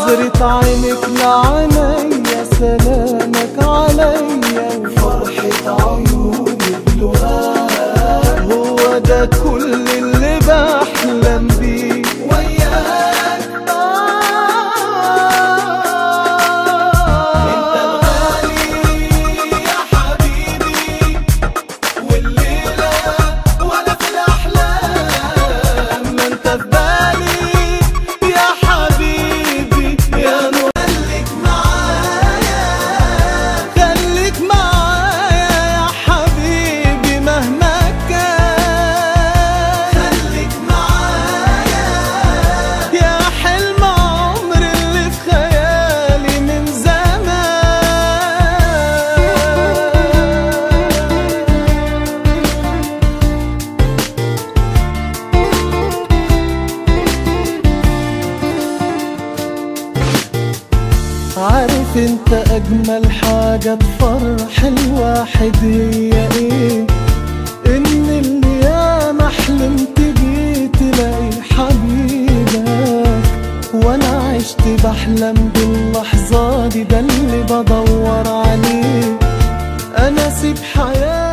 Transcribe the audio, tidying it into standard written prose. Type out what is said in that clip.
نظرة عينك لعينيا سلامك عليا وفرحة عيونك بلقاك، هو ده كل اللي بحلم بيه وياك. انت الغالي يا حبيبي، والليلة ولا في الأحلام ما انت في بالي يا حبيبي يا نور. خليك معايا خليك معايا يا حبيبي مهما كان، خليك معايا يا حلم عمر اللي في خيالي من زمان. عارف انت اجمل حاجة تفرح الواحد هي ايه؟ ان اللي ياما حلمت بيه تلاقي حبيبك، وانا عشت بحلم باللحظة دي، ده اللي بدور عليه. انا سيب حياتي